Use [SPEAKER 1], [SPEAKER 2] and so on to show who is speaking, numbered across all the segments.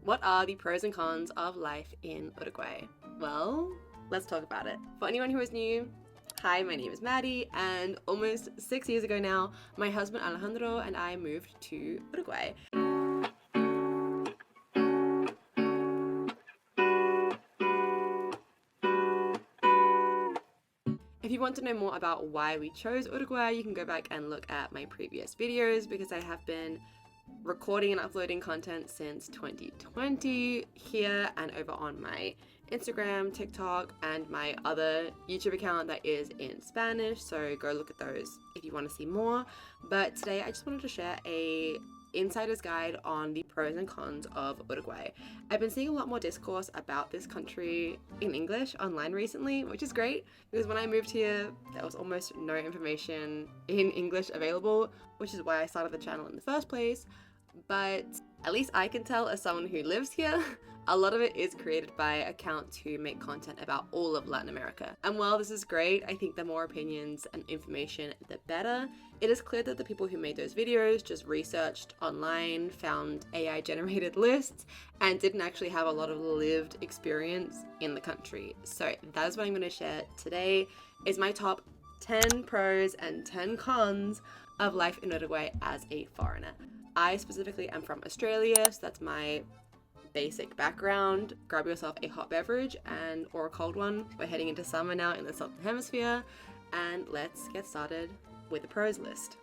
[SPEAKER 1] What are the pros and cons of life in Uruguay? Well, let's talk about it. For anyone who is new, hi, my name is Maddie, and almost 6 years ago now, my husband Alejandro and I moved to Uruguay. If you want to know more about why we chose Uruguay, you can go back and look at my previous videos because I have been recording and uploading content since 2020 here and over on my Instagram, TikTok, and my other YouTube account that is in Spanish, so go look at those if you want to see more. But today I just wanted to share a insider's guide on the pros and cons of Uruguay. I've been seeing a lot more discourse about this country in English online recently, which is great because when I moved here there was almost no information in English available, which is why I started the channel in the first place. But at least I can tell as someone who lives here, a lot of it is created by accounts who make content about all of Latin America. And while this is great, I think the more opinions and information, the better. It is clear that the people who made those videos just researched online, found AI generated lists, and didn't actually have a lot of lived experience in the country. So that is what I'm going to share today, is my top 10 pros and 10 cons of life in Uruguay as a foreigner. I specifically am from Australia, so that's my basic background. Grab yourself a hot beverage or a cold one. We're heading into summer now in the Southern Hemisphere, and let's get started with the pros list.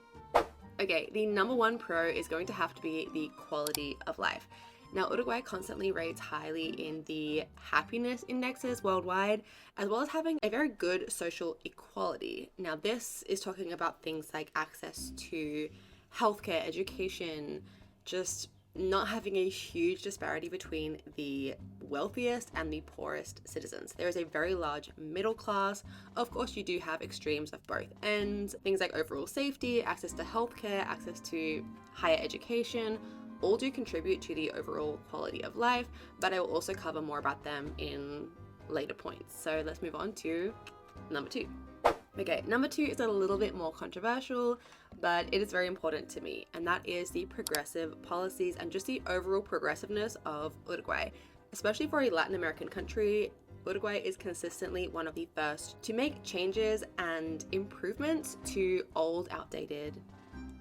[SPEAKER 1] Okay, the number one pro is going to have to be the quality of life. Now, Uruguay constantly rates highly in the happiness indexes worldwide, as well as having a very good social equality. Now, this is talking about things like access to healthcare, education, just not having a huge disparity between the wealthiest and the poorest citizens. There is a very large middle class. Of course, you do have extremes of both ends. Things like overall safety, access to healthcare, access to higher education, all do contribute to the overall quality of life, but I will also cover more about them in later points. So let's move on to number two. Okay, number two is a little bit more controversial, but it is very important to me, and that is the progressive policies and just the overall progressiveness of Uruguay. Especially for a Latin American country, Uruguay is consistently one of the first to make changes and improvements to old, outdated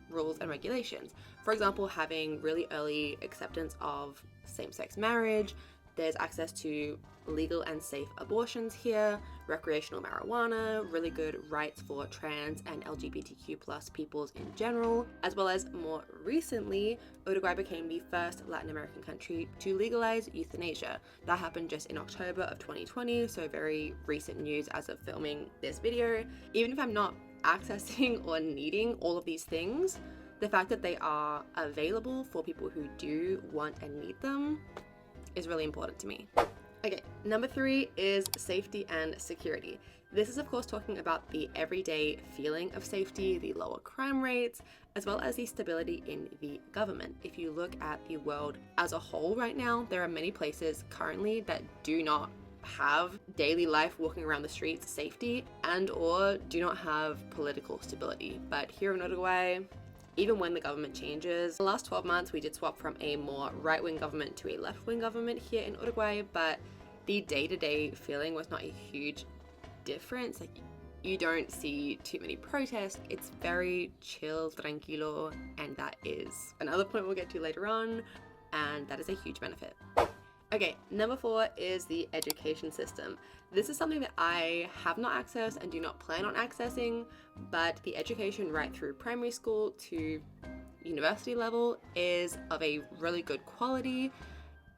[SPEAKER 1] rules and regulations. For example, having really early acceptance of same-sex marriage. There's access to legal and safe abortions here, recreational marijuana, really good rights for trans and LGBTQ plus peoples in general, as well as more recently, Uruguay became the first Latin American country to legalize euthanasia. That happened just in October of 2020, so very recent news as of filming this video. Even if I'm not accessing or needing all of these things, the fact that they are available for people who do want and need them is really important to me. Okay, number three is safety and security. This is of course talking about the everyday feeling of safety, the lower crime rates, as well as the stability in the government. If you look at the world as a whole right now, there are many places currently that do not have daily life walking around the streets safety and or do not have political stability. But here in Uruguay, even when the government changes, the last 12 months we did swap from a more right-wing government to a left-wing government here in Uruguay, but the day-to-day feeling was not a huge difference. Like, you don't see too many protests. It's very chill, tranquilo, and that is another point we'll get to later on, and that is a huge benefit. Okay, number four is the education system. This is something that I have not accessed and do not plan on accessing, but the education right through primary school to university level is of a really good quality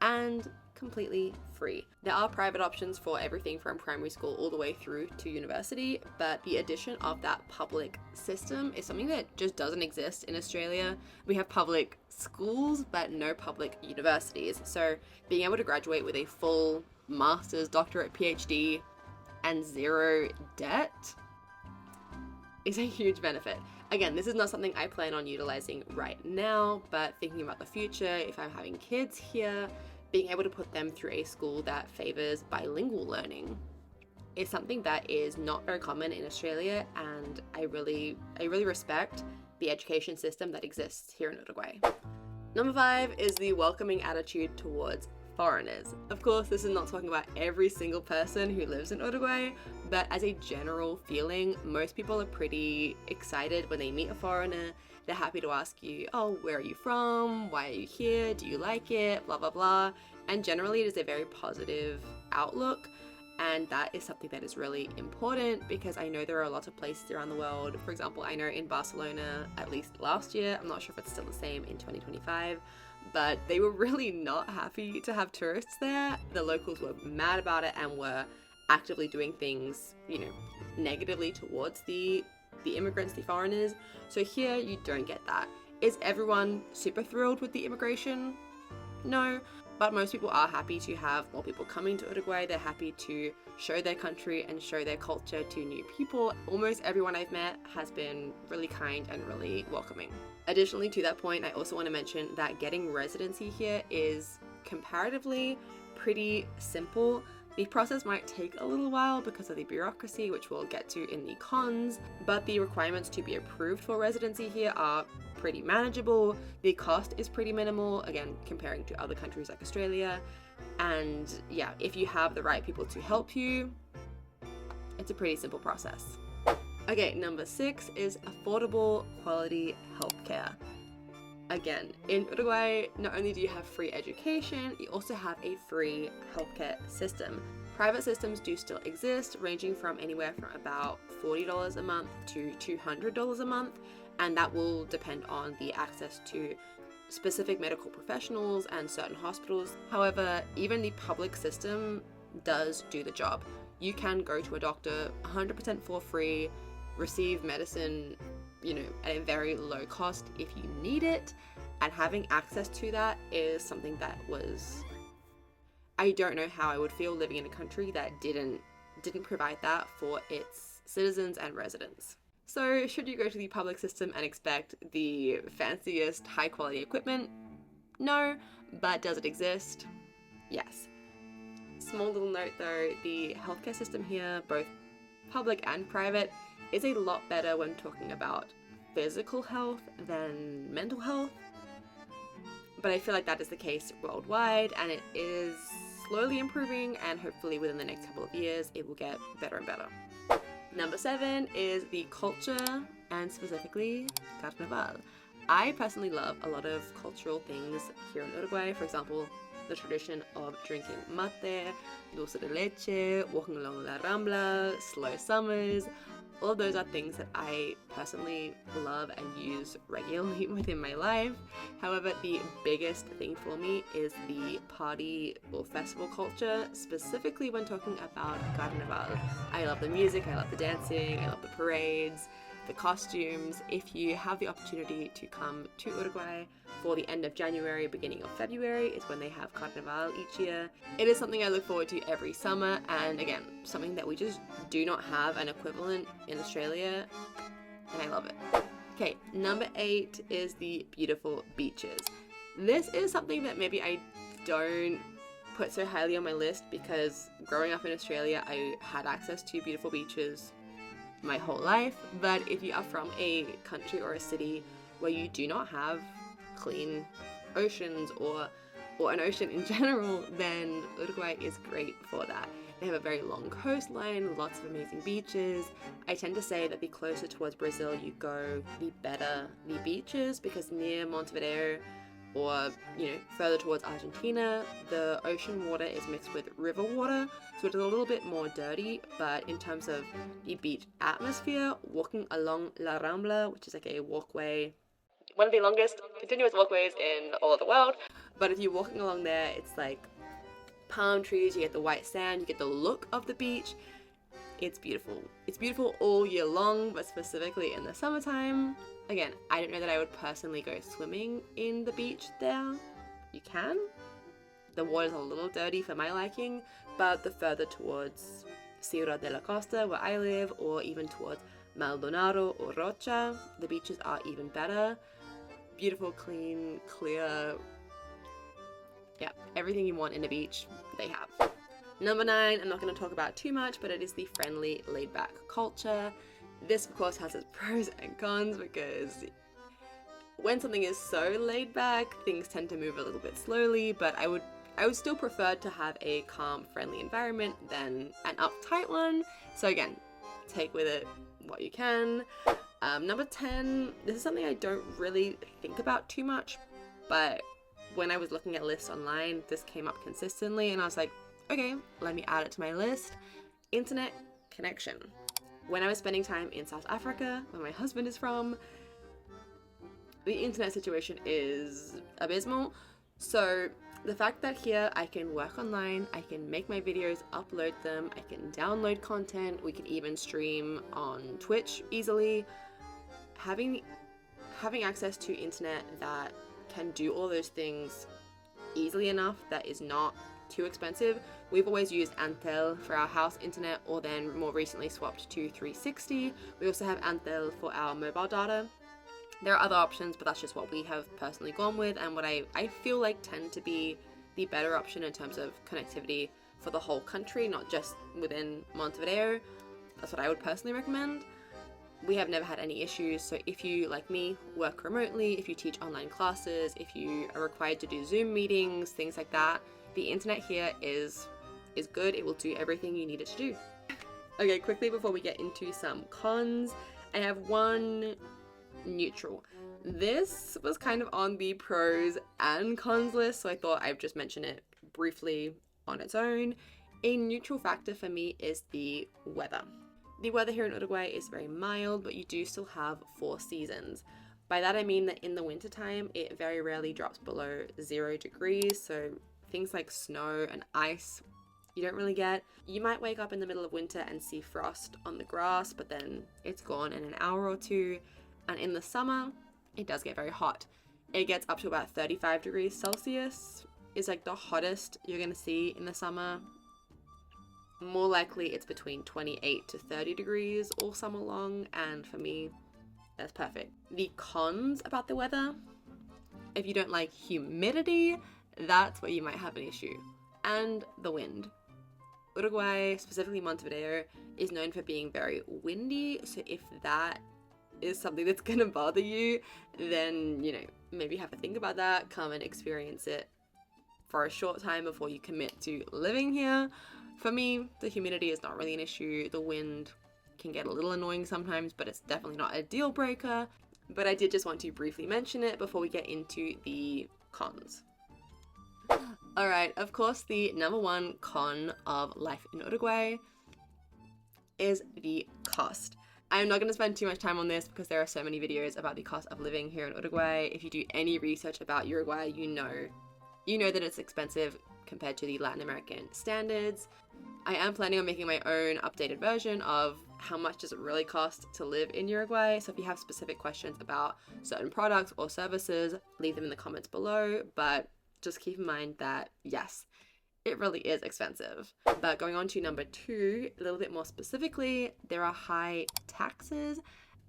[SPEAKER 1] and completely free. There are private options for everything from primary school all the way through to university, but the addition of that public system is something that just doesn't exist in Australia. We have public schools, but no public universities. So being able to graduate with a full master's, doctorate, PhD, and zero debt is a huge benefit. Again, this is not something I plan on utilizing right now, but thinking about the future, if I'm having kids here, being able to put them through a school that favors bilingual learning is something that is not very common in Australia, and I really respect the education system that exists here in Uruguay. Number 5 is the welcoming attitude towards foreigners. Of course, this is not talking about every single person who lives in Uruguay, but as a general feeling, most people are pretty excited when they meet a foreigner. They're happy to ask you, oh, where are you from? Why are you here? Do you like it? Blah, blah, blah. And generally, it is a very positive outlook. And that is something that is really important because I know there are a lot of places around the world. For example, I know in Barcelona, at least last year, I'm not sure if it's still the same in 2025, but they were really not happy to have tourists there. The locals were mad about it and were actively doing things, negatively towards the immigrants, the foreigners. So here you don't get that. Is everyone super thrilled with the immigration? No. But most people are happy to have more people coming to Uruguay. They're happy to show their country and show their culture to new people. Almost everyone I've met has been really kind and really welcoming. Additionally, to that point, I also want to mention that getting residency here is comparatively pretty simple. The process might take a little while because of the bureaucracy, which we'll get to in the cons, but the requirements to be approved for residency here are pretty manageable. The cost is pretty minimal, again, comparing to other countries like Australia. And yeah, if you have the right people to help you, it's a pretty simple process. Okay, number 6 is affordable quality healthcare. Again, in Uruguay, not only do you have free education, you also have a free healthcare system. Private systems do still exist, ranging from anywhere from about $40 a month to $200 a month, and that will depend on the access to specific medical professionals and certain hospitals. However, even the public system does do the job. You can go to a doctor 100% for free, receive medicine at a very low cost if you need it, and having access to that is something that I don't know how I would feel living in a country that didn't provide that for its citizens and residents. So should you go to the public system and expect the fanciest high quality equipment? No, but does it exist? Yes. Small little note though, the healthcare system here, both public and private, is a lot better when talking about physical health than mental health. But I feel like that is the case worldwide, and it is slowly improving, and hopefully within the next couple of years it will get better and better. Number 7 is the culture, and specifically Carnaval. I personally love a lot of cultural things here in Uruguay. For example, the tradition of drinking mate, dulce de leche, walking along La Rambla, slow summers. All of those are things that I personally love and use regularly within my life. However, the biggest thing for me is the party or festival culture, specifically when talking about Carnaval. I love the music, I love the dancing, I love the parades, the costumes. If you have the opportunity to come to Uruguay for the end of January, beginning of February is when they have Carnaval each year. It is something I look forward to every summer, and again, something that we just do not have an equivalent in Australia, and I love it. Okay, number 8 is the beautiful beaches. This is something that maybe I don't put so highly on my list because growing up in Australia, I had access to beautiful beaches my whole life, but if you are from a country or a city where you do not have clean oceans or an ocean in general, then Uruguay is great for that. They have a very long coastline, lots of amazing beaches. I tend to say that the closer towards Brazil you go, the better the beaches, because near Montevideo or further towards Argentina, the ocean water is mixed with river water, so it's a little bit more dirty. But in terms of the beach atmosphere, walking along La Rambla, which is like a walkway, one of the longest continuous walkways in all of the world, but if you're walking along there, it's like palm trees, you get the white sand, you get the look of the beach. It's beautiful. It's beautiful all year long, but specifically in the summertime. Again, I don't know that I would personally go swimming in the beach there. You can. The water's a little dirty for my liking, but the further towards Ciudad de la Costa, where I live, or even towards Maldonado or Rocha, the beaches are even better. Beautiful, clean, clear. Yeah, everything you want in a beach, they have. Number 9, I'm not going to talk about too much, but it is the friendly, laid-back culture. This, of course, has its pros and cons because when something is so laid back, things tend to move a little bit slowly, but I would still prefer to have a calm, friendly environment than an uptight one. So again, take with it what you can. Number 10, this is something I don't really think about too much, but when I was looking at lists online, this came up consistently and I was like, okay, let me add it to my list. Internet connection. When I was spending time in South Africa, where my husband is from, the internet situation is abysmal. So the fact that here I can work online, I can make my videos, upload them, I can download content, we can even stream on Twitch easily. Having access to internet that can do all those things easily enough, that is not too expensive. We've always used Antel for our house internet, or then more recently swapped to 360. We also have Antel for our mobile data. There are other options, but that's just what we have personally gone with and what I feel like tend to be the better option in terms of connectivity for the whole country, not just within Montevideo. That's what I would personally recommend. We have never had any issues, so if you, like me, work remotely, if you teach online classes, if you are required to do Zoom meetings, things like that, the internet here is good. It will do everything you need it to do. Okay, quickly before we get into some cons, I have one neutral. This was kind of on the pros and cons list, so I thought I'd just mention it briefly on its own. A neutral factor for me is the weather. The weather here in Uruguay is very mild, but you do still have 4 seasons. By that I mean that in the wintertime, it very rarely drops below 0 degrees, so things like snow and ice you don't really get. You might wake up in the middle of winter and see frost on the grass, but then it's gone in an hour or two. And in the summer, it does get very hot. It gets up to about 35 degrees Celsius. It's like the hottest you're gonna see in the summer. More likely it's between 28 to 30 degrees all summer long, and for me, that's perfect. The cons about the weather, if you don't like humidity, that's where you might have an issue. And the wind. Uruguay, specifically Montevideo, is known for being very windy, so if that is something that's gonna bother you, then, you know, maybe have to think about that, come and experience it for a short time before you commit to living here. For me, the humidity is not really an issue. The wind can get a little annoying sometimes, but it's definitely not a deal breaker. But I did just want to briefly mention it before we get into the cons. Alright, of course, the number one con of life in Uruguay is the cost. I'm not going to spend too much time on this because there are so many videos about the cost of living here in Uruguay. If you do any research about Uruguay, you know that it's expensive compared to the Latin American standards. I am planning on making my own updated version of how much does it really cost to live in Uruguay. So if you have specific questions about certain products or services, leave them in the comments below. But just keep in mind that, yes, it really is expensive. But going on to number 2, a little bit more specifically, there are high taxes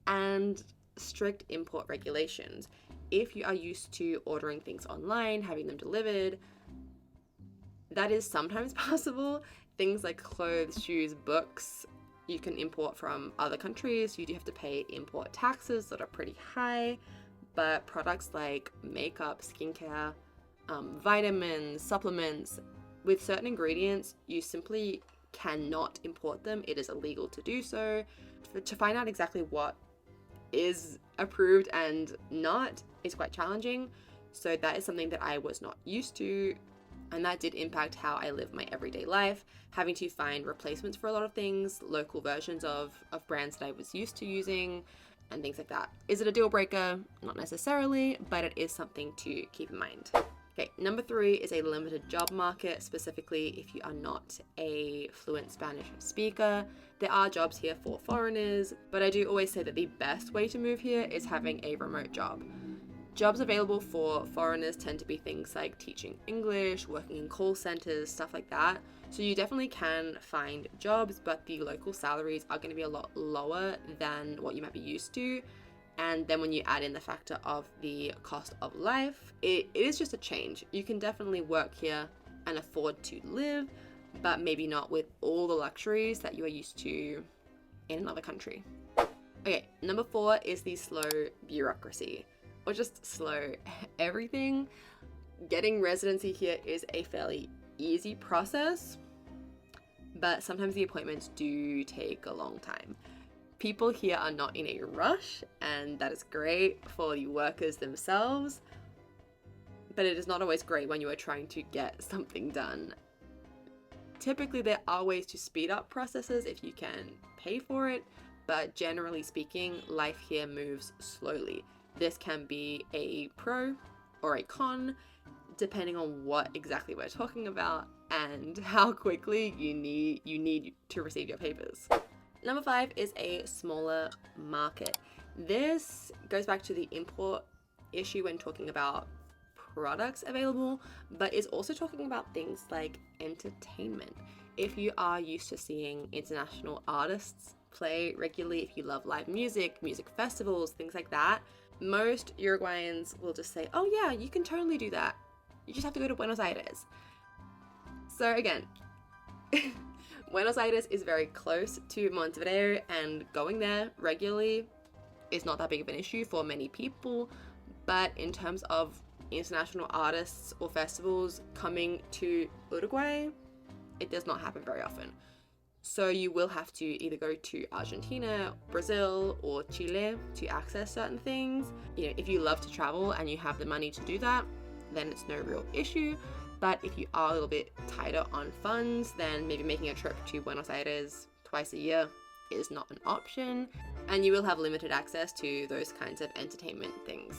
[SPEAKER 1] and strict import regulations. If you are used to ordering things online, having them delivered, that is sometimes possible. Things like clothes, shoes, books, you can import from other countries. You do have to pay import taxes that are pretty high, but products like makeup, skincare, vitamins, supplements, with certain ingredients, you simply cannot import them. It is illegal to do so. To find out exactly what is approved and not is quite challenging. So that is something that I was not used to, and that did impact how I live my everyday life, having to find replacements for a lot of things, local versions of brands that I was used to using, and things like that. Is it a deal breaker? Not necessarily, but it is something to keep in mind. Okay, number 3 is a limited job market, specifically if you are not a fluent Spanish speaker. There are jobs here for foreigners, but I do always say that the best way to move here is having a remote job. Jobs available for foreigners tend to be things like teaching English, working in call centers, stuff like that. So you definitely can find jobs, but the local salaries are going to be a lot lower than what you might be used to. And then when you add in the factor of the cost of life, it is just a change. You can definitely work here and afford to live, but maybe not with all the luxuries that you are used to in another country. Okay, number 4 is the slow bureaucracy. or just slow everything. Getting residency here is a fairly easy process, but sometimes the appointments do take a long time. People here are not in a rush, and that is great for the workers themselves, but it is not always great when you are trying to get something done. Typically, there are ways to speed up processes if you can pay for it, but generally speaking, life here moves slowly. This can be a pro or a con, depending on what exactly we're talking about and how quickly you need to receive your papers. Number 5 is a smaller market. This goes back to the import issue when talking about products available, but is also talking about things like entertainment. If you are used to seeing international artists play regularly, if you love live music, music festivals, things like that, most Uruguayans will just say, oh yeah, you can totally do that. You just have to go to Buenos Aires. So again, Buenos Aires is very close to Montevideo, and going there regularly is not that big of an issue for many people, but in terms of international artists or festivals coming to Uruguay, it does not happen very often. So you will have to either go to Argentina, Brazil, or Chile to access certain things. You know, if you love to travel and you have the money to do that, then it's no real issue. But if you are a little bit tighter on funds, then maybe making a trip to Buenos Aires twice a year is not an option, and you will have limited access to those kinds of entertainment things.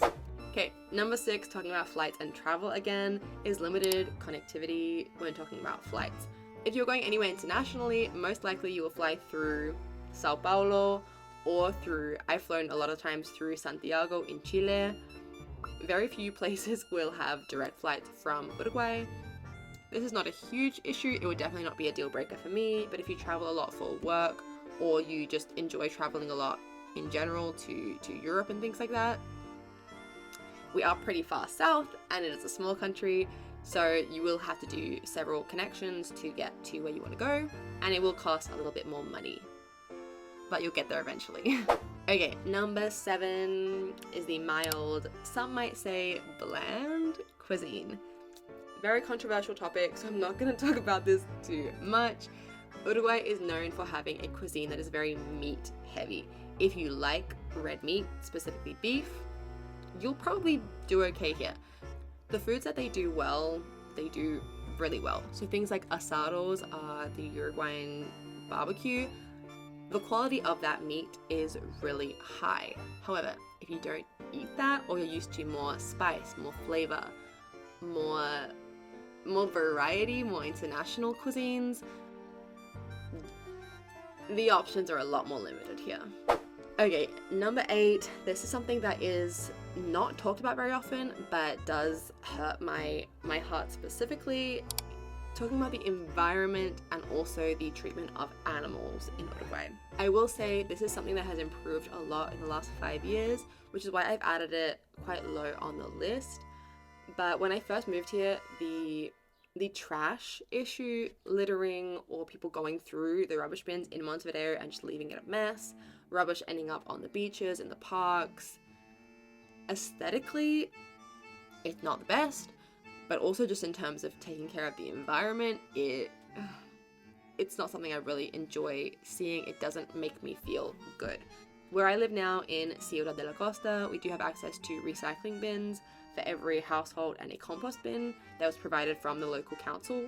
[SPEAKER 1] Okay, number 6, talking about flights and travel again, is limited connectivity when talking about flights. If you're going anywhere internationally, most likely you will fly through Sao Paulo or I've flown a lot of times through Santiago in Chile. Very few places will have direct flights from Uruguay. This is not a huge issue. It would definitely not be a deal breaker for me, but if you travel a lot for work, or you just enjoy traveling a lot in general to Europe and things like that, we are pretty far south and it is a small country, so you will have to do several connections to get to where you want to go, and it will cost a little bit more money, but you'll get there eventually. Okay, number 7 is the mild, some might say bland cuisine. Very controversial topic, so I'm not going to talk about this too much. Uruguay is known for having a cuisine that is very meat heavy. If you like red meat, specifically beef, you'll probably do okay here. The foods that they do well, they do really well. So things like asados are the Uruguayan barbecue. The quality of that meat is really high. However, if you don't eat that, or you're used to more spice, more flavor, more variety, more international cuisines, the options are a lot more limited here. Okay, number 8, this is something that is not talked about very often, but does hurt my heart specifically. Talking about the environment and also the treatment of animals in Uruguay. I will say this is something that has improved a lot in the last 5 years, which is why I've added it quite low on the list. But when I first moved here, the trash issue, littering, or people going through the rubbish bins in Montevideo and just leaving it a mess, rubbish ending up on the beaches, in the parks, aesthetically, it's not the best. But also just in terms of taking care of the environment, it's not something I really enjoy seeing. It doesn't make me feel good. Where I live now in Ciudad de la Costa, we do have access to recycling bins for every household and a compost bin that was provided from the local council.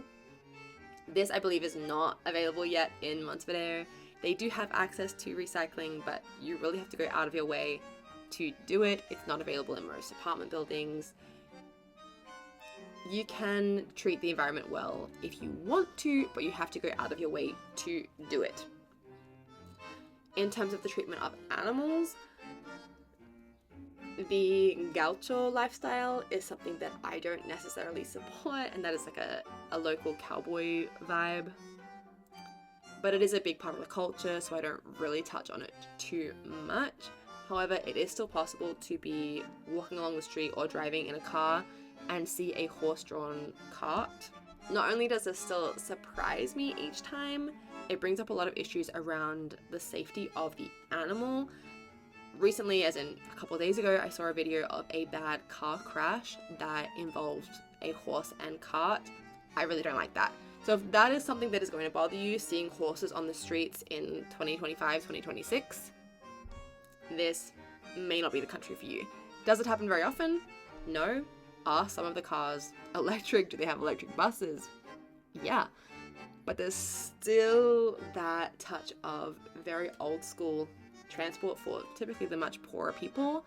[SPEAKER 1] This, I believe, is not available yet in Montevideo. They do have access to recycling, but you really have to go out of your way to do it. It's not available in most apartment buildings. You can treat the environment well if you want to, but you have to go out of your way to do it. In terms of the treatment of animals, the gaucho lifestyle is something that I don't necessarily support, and that is like a local cowboy vibe. But it is a big part of the culture, so I don't really touch on it too much. However, it is still possible to be walking along the street or driving in a car and see a horse-drawn cart. Not only does this still surprise me each time, it brings up a lot of issues around the safety of the animal. recently, as in a couple of days ago, I saw a video of a bad car crash that involved a horse and cart. I really don't like that. So if that is something that is going to bother you, seeing horses on the streets in 2025, 2026, this may not be the country for you. Does it happen very often? No. Are some of the cars electric? Do they have electric buses? Yeah. But there's still that touch of very old school transport for typically the much poorer people.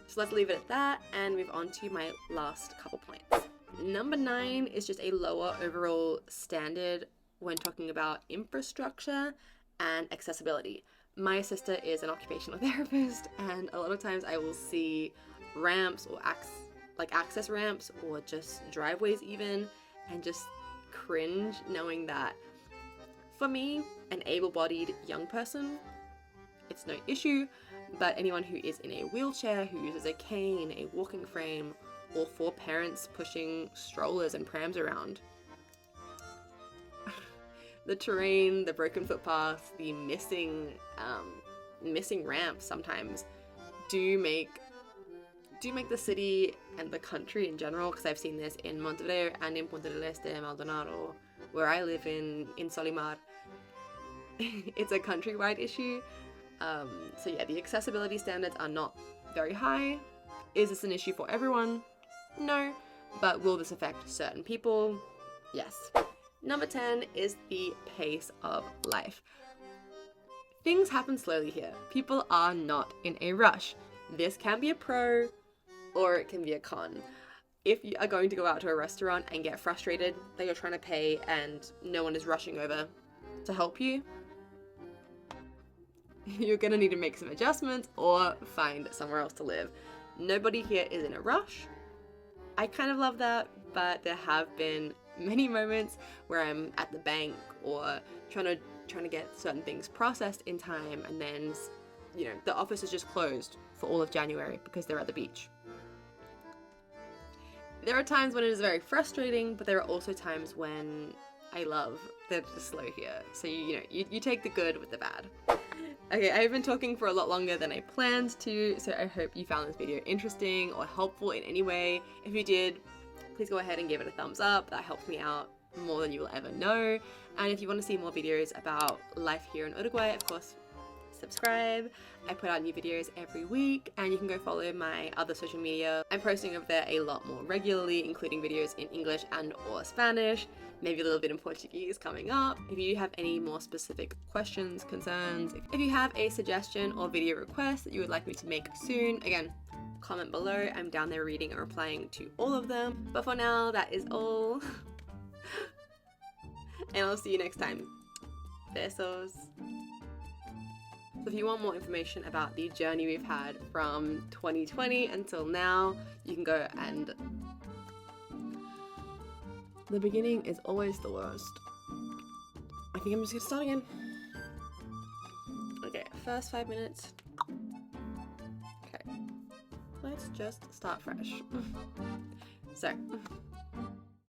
[SPEAKER 1] So let's leave it at that and move on to my last couple points. Number 9 is just a lower overall standard when talking about infrastructure and accessibility. My sister is an occupational therapist, and a lot of times I will see ramps or access ramps or just driveways even, and just cringe knowing that for me, an able-bodied young person, it's no issue, but anyone who is in a wheelchair, who uses a cane, a walking frame, or for parents pushing strollers and prams around. The terrain, the broken footpaths, the missing ramps sometimes do make the city and the country in general, because I've seen this in Montevideo and in Punta del Este, Maldonado, where I live in Solimar. It's a countrywide issue. So yeah, the accessibility standards are not very high. Is this an issue for everyone? No. But will this affect certain people? Yes. Number 10 is the pace of life. Things happen slowly here. People are not in a rush. This can be a pro or it can be a con. If you are going to go out to a restaurant and get frustrated that you're trying to pay and no one is rushing over to help you, you're gonna need to make some adjustments or find somewhere else to live. Nobody here is in a rush. I kind of love that, but there have been many moments where I'm at the bank or trying to get certain things processed in time, and then, you know, the office is just closed for all of January because they're at the beach. There are times when it is very frustrating, but there are also times when I love that it's just slow here. So you take the good with the bad. Okay, I've been talking for a lot longer than I planned to, so I hope you found this video interesting or helpful in any way. If you did, please go ahead and give it a thumbs up. That helps me out more than you will ever know. And if you want to see more videos about life here in Uruguay, of course, subscribe. I put out new videos every week, and you can go follow my other social media. I'm posting over there a lot more regularly, including videos in English and or Spanish, maybe a little bit in Portuguese coming up. If you have any more specific questions, concerns, if you have a suggestion or video request that you would like me to make soon, again, comment below. I'm down there reading and replying to all of them. But for now, that is all. And I'll see you next time. Besos. So if you want more information about the journey we've had from 2020 until now, you can go and... The beginning is always the worst. I think I'm just gonna start again. Okay, first 5 minutes. Okay, let's just start fresh. So,